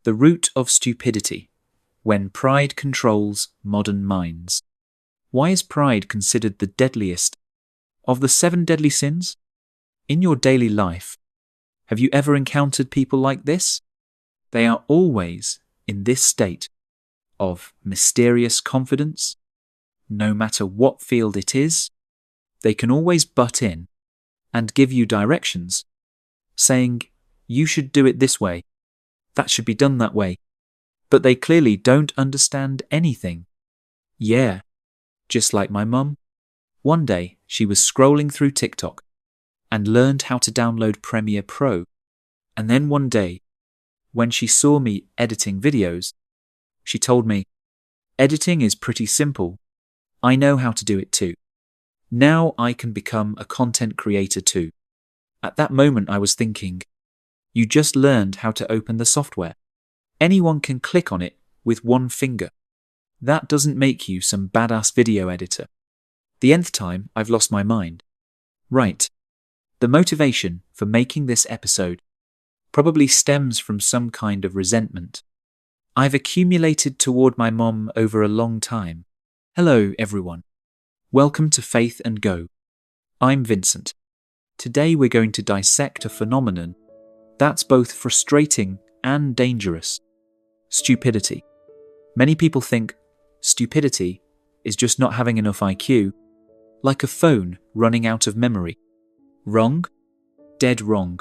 The root of stupidity, when pride controls modern minds. Why is pride considered the deadliest of the 7 deadly sins? In your daily life, have you ever encountered people like this? They are always in this state of mysterious confidence. No matter what field it is, they can always butt in and give you directions, saying, you should do it this way, that should be done that way. But they clearly don't understand anything. Yeah, just like my mum. One day, she was scrolling through TikTok and learned how to download Premiere Pro. And then one day, when she saw me editing videos, she told me, editing is pretty simple. I know how to do it too. Now I can become a content creator too. At that moment I was thinking, you just learned how to open the software. Anyone can click on it with one finger. That doesn't make you some badass video editor. The nth time I've lost my mind. Right. The motivation for making this episode probably stems from some kind of resentment I've accumulated toward my mom over a long time. Hello, everyone. Welcome to Faith and Go. I'm Vincent. Today we're going to dissect a phenomenon that's both frustrating and dangerous. Stupidity. Many people think stupidity is just not having enough IQ, like a phone running out of memory. Wrong? Dead wrong.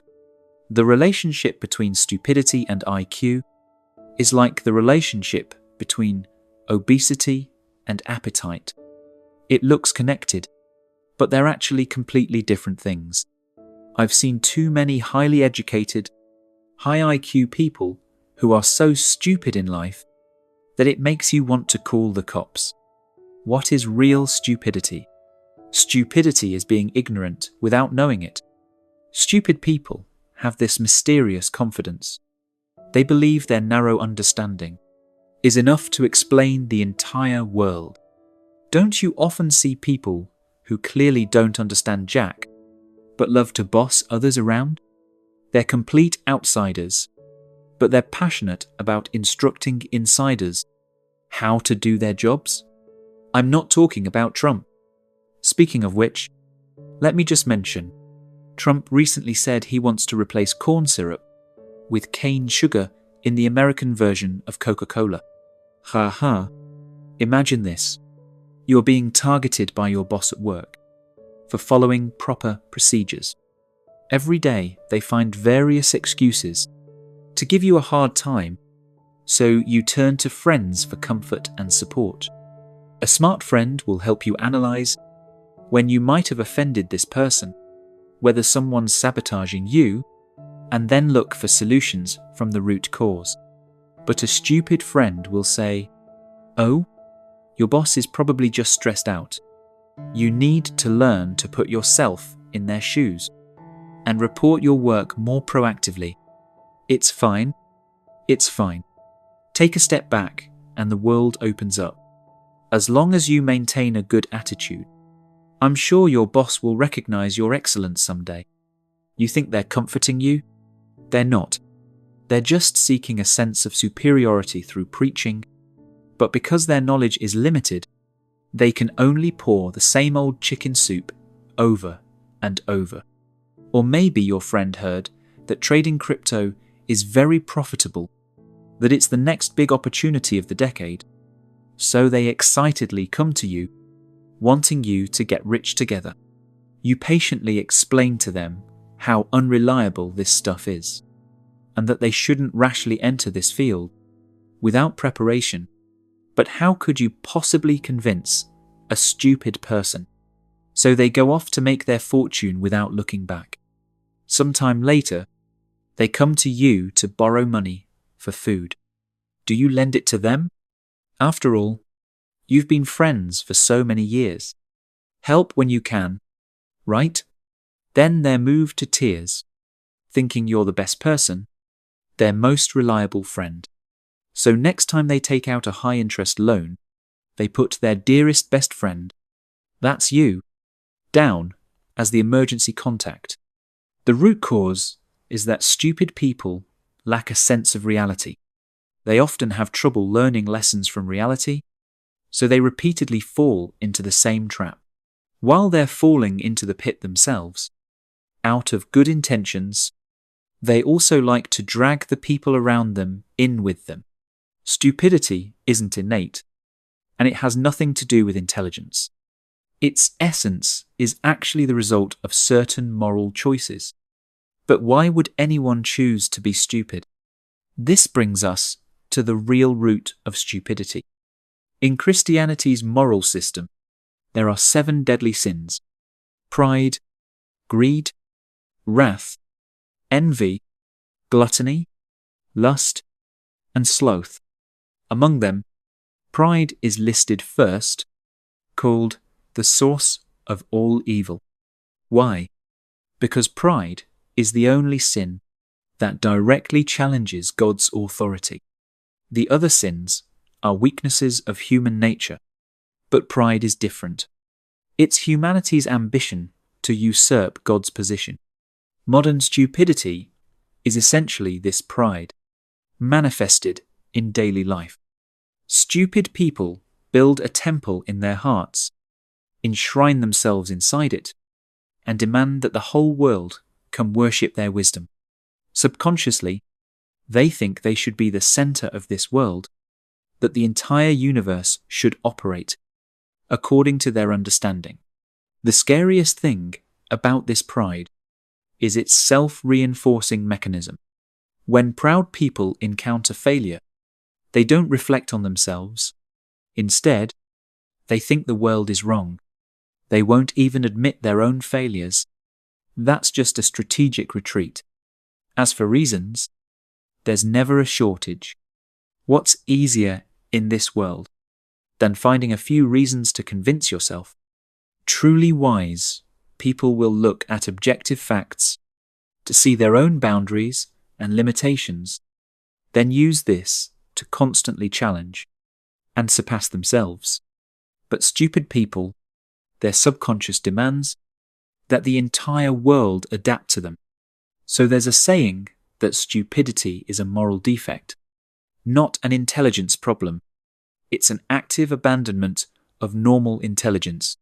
The relationship between stupidity and IQ is like the relationship between obesity and appetite. It looks connected, but they're actually completely different things. I've seen too many highly educated, high IQ people who are so stupid in life that it makes you want to call the cops. What is real stupidity? Stupidity is being ignorant without knowing it. Stupid people have this mysterious confidence. They believe their narrow understanding is enough to explain the entire world. Don't you often see people who clearly don't understand jack, but love to boss others around? They're complete outsiders, but they're passionate about instructing insiders how to do their jobs. I'm not talking about Trump. Speaking of which, let me just mention, Trump recently said he wants to replace corn syrup with cane sugar in the American version of Coca-Cola. Ha ha. Imagine this. You're being targeted by your boss at work for following proper procedures. Every day they find various excuses to give you a hard time, so you turn to friends for comfort and support. A smart friend will help you analyze when you might have offended this person, whether someone's sabotaging you, and then look for solutions from the root cause. But a stupid friend will say, "Oh, your boss is probably just stressed out. You need to learn to put yourself in their shoes and report your work more proactively. It's fine. It's fine. Take a step back and the world opens up. As long as you maintain a good attitude, I'm sure your boss will recognize your excellence someday." You think they're comforting you? They're not. They're just seeking a sense of superiority through preaching, but because their knowledge is limited, they can only pour the same old chicken soup over and over. Or maybe your friend heard that trading crypto is very profitable, that it's the next big opportunity of the decade, so they excitedly come to you, wanting you to get rich together. You patiently explain to them how unreliable this stuff is, and that they shouldn't rashly enter this field without preparation. But how could you possibly convince a stupid person? So they go off to make their fortune without looking back. Sometime later, they come to you to borrow money for food. Do you lend it to them? After all, you've been friends for so many years. Help when you can, right? Then they're moved to tears, thinking you're the best person, their most reliable friend. So next time they take out a high-interest loan, they put their dearest best friend, that's you, down as the emergency contact. The root cause is that stupid people lack a sense of reality. They often have trouble learning lessons from reality, so they repeatedly fall into the same trap. While they're falling into the pit themselves, out of good intentions, they also like to drag the people around them in with them. Stupidity isn't innate, and it has nothing to do with intelligence. Its essence is actually the result of certain moral choices. But why would anyone choose to be stupid? This brings us to the real root of stupidity. In Christianity's moral system, there are 7 deadly sins: pride, greed, wrath, envy, gluttony, lust, and sloth. Among them, pride is listed first, called the source of all evil. Why? Because pride is the only sin that directly challenges God's authority. The other sins are weaknesses of human nature, but pride is different. It's humanity's ambition to usurp God's position. Modern stupidity is essentially this pride, manifested in daily life. Stupid people build a temple in their hearts, enshrine themselves inside it, and demand that the whole world come worship their wisdom. Subconsciously, they think they should be the center of this world, that the entire universe should operate according to their understanding. The scariest thing about this pride is its self-reinforcing mechanism. When proud people encounter failure, they don't reflect on themselves. Instead, they think the world is wrong. They won't even admit their own failures. That's just a strategic retreat. As for reasons, there's never a shortage. What's easier in this world than finding a few reasons to convince yourself? Truly wise people will look at objective facts to see their own boundaries and limitations, then use this to constantly challenge and surpass themselves. But stupid people, their subconscious demands that the entire world adapt to them. So there's a saying that stupidity is a moral defect, not an intelligence problem. It's an active abandonment of normal intelligence.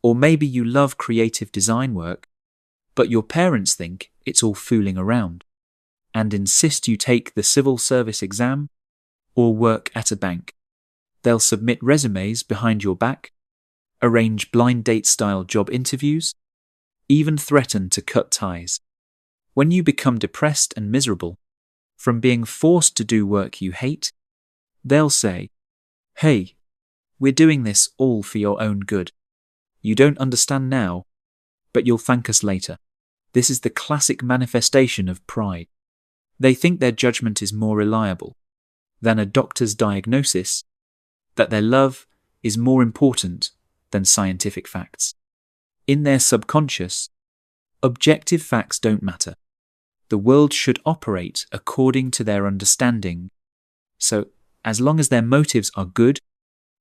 Or maybe you love creative design work, but your parents think it's all fooling around and insist you take the civil service exam or work at a bank. They'll submit resumes behind your back, arrange blind date-style job interviews, even threaten to cut ties. When you become depressed and miserable from being forced to do work you hate, they'll say, "Hey, we're doing this all for your own good. You don't understand now, but you'll thank us later." This is the classic manifestation of pride. They think their judgment is more reliable than a doctor's diagnosis, that their love is more important than scientific facts. In their subconscious, objective facts don't matter. The world should operate according to their understanding. So, as long as their motives are good,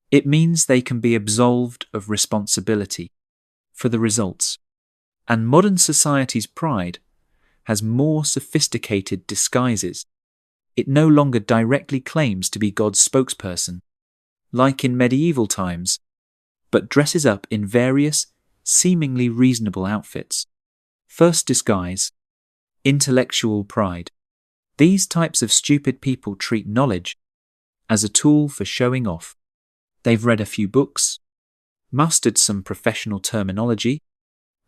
it means they can be absolved of responsibility for the results. And modern society's pride has more sophisticated disguises. It no longer directly claims to be God's spokesperson, like in medieval times, but dresses up in various, seemingly reasonable outfits. First disguise: intellectual pride. These types of stupid people treat knowledge as a tool for showing off. They've read a few books, mastered some professional terminology,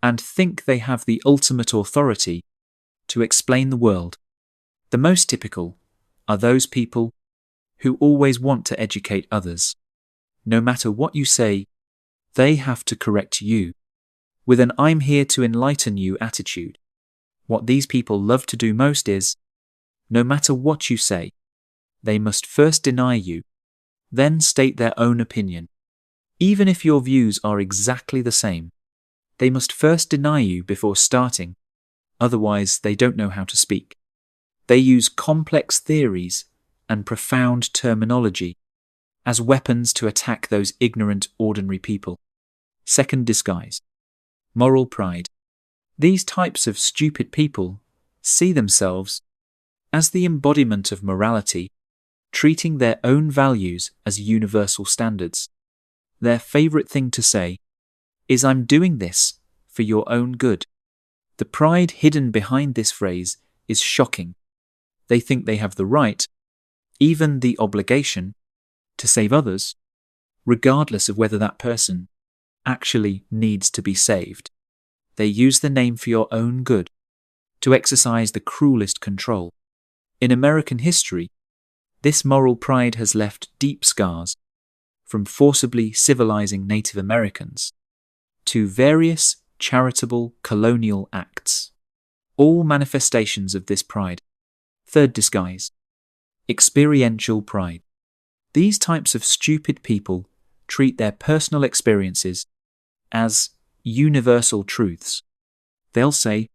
and think they have the ultimate authority to explain the world. The most typical are those people who always want to educate others. No matter what you say, they have to correct you, with an "I'm here to enlighten you" attitude. What these people love to do most is, no matter what you say, they must first deny you, then state their own opinion. Even if your views are exactly the same, they must first deny you before starting, otherwise they don't know how to speak. They use complex theories and profound terminology as weapons to attack those ignorant, ordinary people. Second disguise: moral pride. These types of stupid people see themselves as the embodiment of morality treating their own values as universal standards. Their favorite thing to say is, "I'm doing this for your own good." The pride hidden behind this phrase is shocking. They think they have the right, even the obligation, to save others, regardless of whether that person actually needs to be saved. They use the name "for your own good" to exercise the cruelest control. In American history, this moral pride has left deep scars, from forcibly civilizing Native Americans to various charitable colonial acts, all manifestations of this pride. Third disguise: experiential pride. These types of stupid people treat their personal experiences as universal truths. They'll say,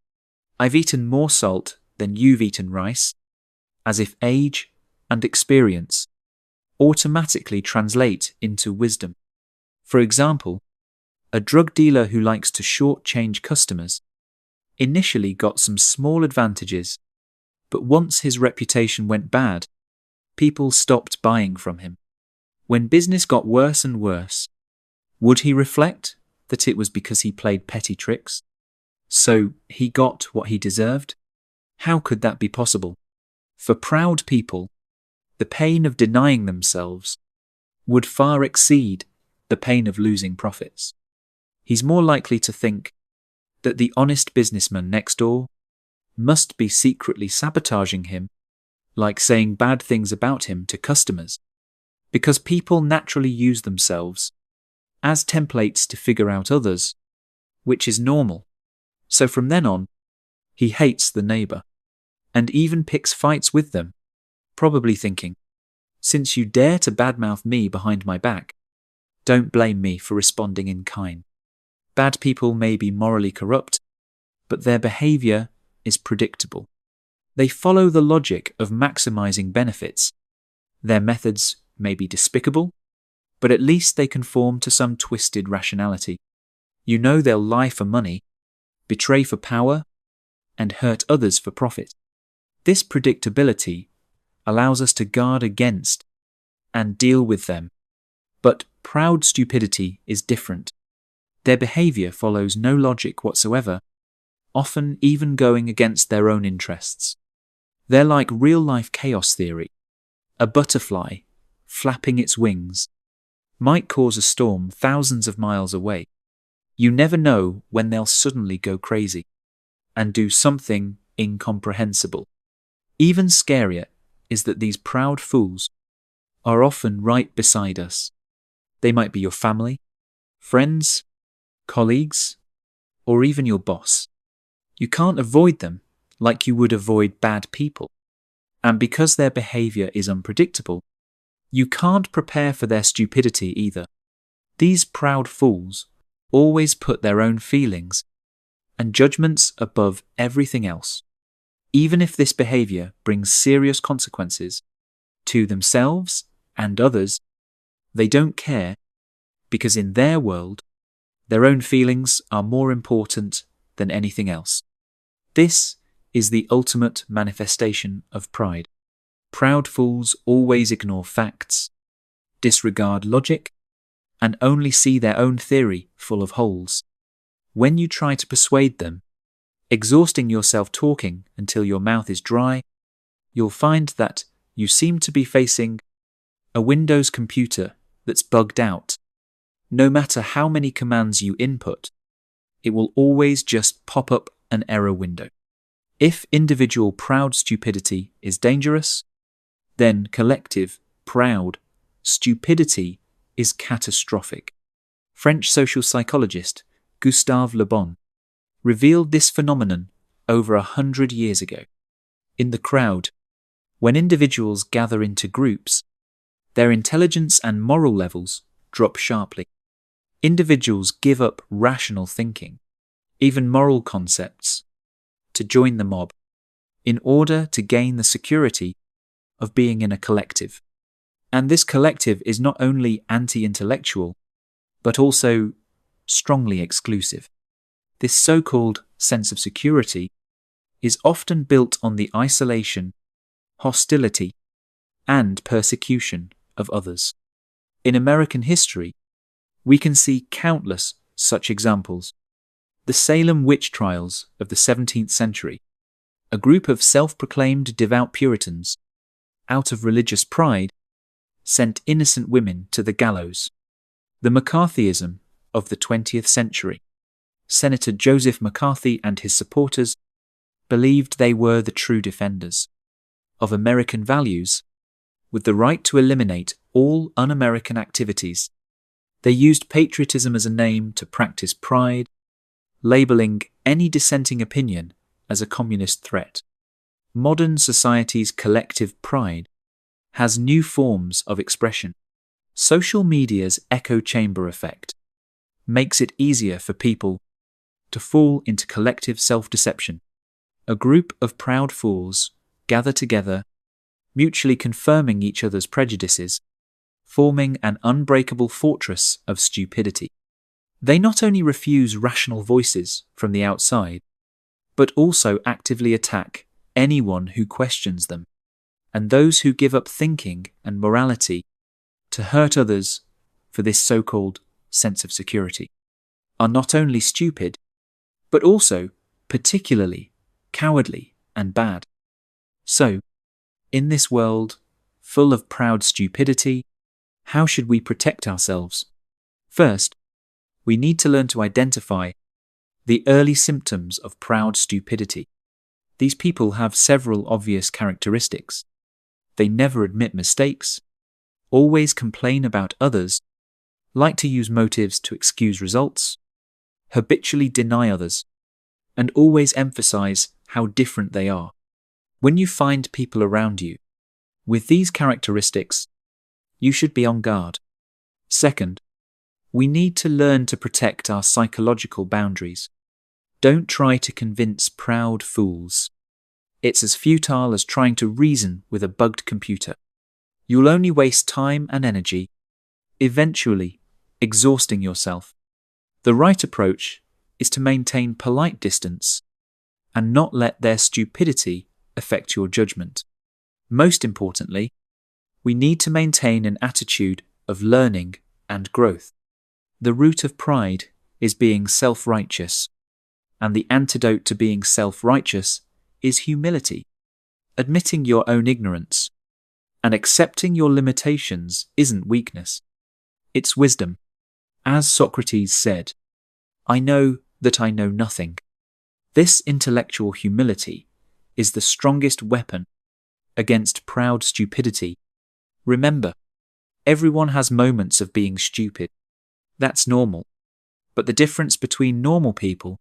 "I've eaten more salt than you've eaten rice," as if age and experience automatically translate into wisdom. For example, a drug dealer who likes to shortchange customers initially got some small advantages, but once his reputation went bad, people stopped buying from him. When business got worse and worse, would he reflect that it was because he played petty tricks? So he got what he deserved? How could that be possible? For proud people, the pain of denying themselves would far exceed the pain of losing profits. He's more likely to think that the honest businessman next door must be secretly sabotaging him, like saying bad things about him to customers, because people naturally use themselves as templates to figure out others, which is normal. So from then on, he hates the neighbour, and even picks fights with them, probably thinking, "Since you dare to badmouth me behind my back, don't blame me for responding in kind." Bad people may be morally corrupt, but their behaviour is predictable. They follow the logic of maximising benefits. Their methods may be despicable, but at least they conform to some twisted rationality. You know they'll lie for money, betray for power, and hurt others for profit. This predictability allows us to guard against and deal with them. But proud stupidity is different. Their behaviour follows no logic whatsoever, often even going against their own interests. They're like real-life chaos theory. A butterfly, flapping its wings, might cause a storm thousands of miles away. You never know when they'll suddenly go crazy and do something incomprehensible. Even scarier is that these proud fools are often right beside us. They might be your family, friends, colleagues, or even your boss. You can't avoid them like you would avoid bad people. And because their behaviour is unpredictable, you can't prepare for their stupidity either. These proud fools always put their own feelings and judgments above everything else. Even if this behaviour brings serious consequences to themselves and others, they don't care, because in their world, their own feelings are more important than anything else. This is the ultimate manifestation of pride. Proud fools always ignore facts, disregard logic, and only see their own theory full of holes. When you try to persuade them, exhausting yourself talking until your mouth is dry, you'll find that you seem to be facing a Windows computer that's bugged out. No matter how many commands you input, it will always just pop up an error window. If individual proud stupidity is dangerous, then collective, proud stupidity is catastrophic. French social psychologist Gustave Le Bon revealed this phenomenon over 100 years ago. In the crowd, when individuals gather into groups, their intelligence and moral levels drop sharply. Individuals give up rational thinking, even moral concepts, to join the mob, in order to gain the security of being in a collective. And this collective is not only anti-intellectual, but also strongly exclusive. This so-called sense of security is often built on the isolation, hostility, and persecution of others. In American history, we can see countless such examples. The Salem witch trials of the 17th century, a group of self-proclaimed devout Puritans, out of religious pride, sent innocent women to the gallows. The McCarthyism of the 20th century. Senator Joseph McCarthy and his supporters believed they were the true defenders of American values, with the right to eliminate all un-American activities. They used patriotism as a name to practice pride, labeling any dissenting opinion as a communist threat. Modern society's collective pride has new forms of expression. Social media's echo chamber effect makes it easier for people to fall into collective self-deception. A group of proud fools gather together, mutually confirming each other's prejudices, forming an unbreakable fortress of stupidity. They not only refuse rational voices from the outside, but also actively attack anyone who questions them, and those who give up thinking and morality to hurt others for this so-called sense of security are not only stupid, but also particularly cowardly and bad. So, in this world full of proud stupidity, how should we protect ourselves? First, we need to learn to identify the early symptoms of proud stupidity. These people have several obvious characteristics. They never admit mistakes, always complain about others, like to use motives to excuse results, habitually deny others, and always emphasize how different they are. When you find people around you with these characteristics, you should be on guard. Second, we need to learn to protect our psychological boundaries. Don't try to convince proud fools. It's as futile as trying to reason with a bugged computer. You'll only waste time and energy, eventually exhausting yourself. The right approach is to maintain polite distance and not let their stupidity affect your judgment. Most importantly, we need to maintain an attitude of learning and growth. The root of pride is being self-righteous, and the antidote to being self-righteous is humility. Admitting your own ignorance and accepting your limitations isn't weakness. It's wisdom. As Socrates said, "I know that I know nothing." This intellectual humility is the strongest weapon against proud stupidity. Remember, everyone has moments of being stupid. That's normal. But the difference between normal people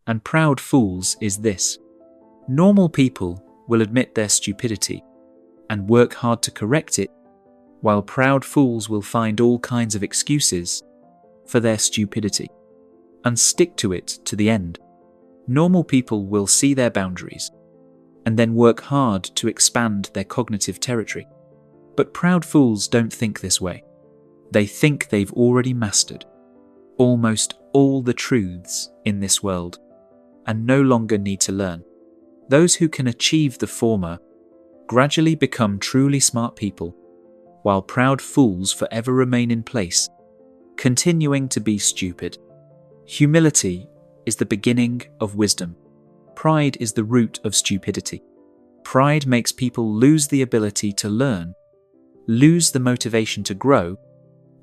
and proud fools is this. Normal people will admit their stupidity and work hard to correct it, while proud fools will find all kinds of excuses for their stupidity and stick to it to the end. Normal people will see their boundaries and then work hard to expand their cognitive territory. But proud fools don't think this way. They think they've already mastered almost all the truths in this world and no longer need to learn. Those who can achieve the former gradually become truly smart people, while proud fools forever remain in place, continuing to be stupid. Humility is the beginning of wisdom. Pride is the root of stupidity. Pride makes people lose the ability to learn, lose the motivation to grow,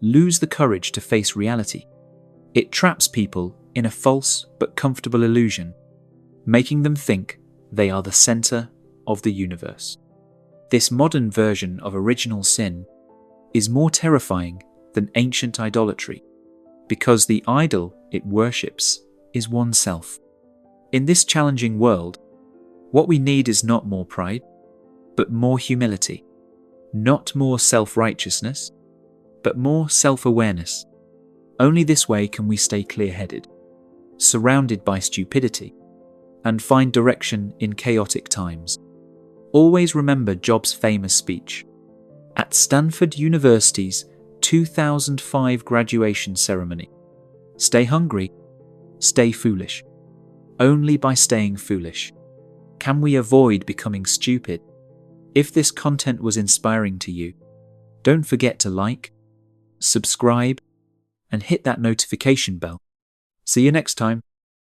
lose the courage to face reality. It traps people in a false but comfortable illusion, making them think they are the center of the universe. This modern version of original sin is more terrifying than ancient idolatry, because the idol it worships is oneself. In this challenging world, what we need is not more pride, but more humility. Not more self-righteousness, but more self-awareness. Only this way can we stay clear-headed, surrounded by stupidity, and find direction in chaotic times. Always remember Jobs' famous speech at Stanford University's 2005 graduation ceremony. Stay hungry, stay foolish. Only by staying foolish can we avoid becoming stupid. If this content was inspiring to you, don't forget to like, subscribe, and hit that notification bell. See you next time.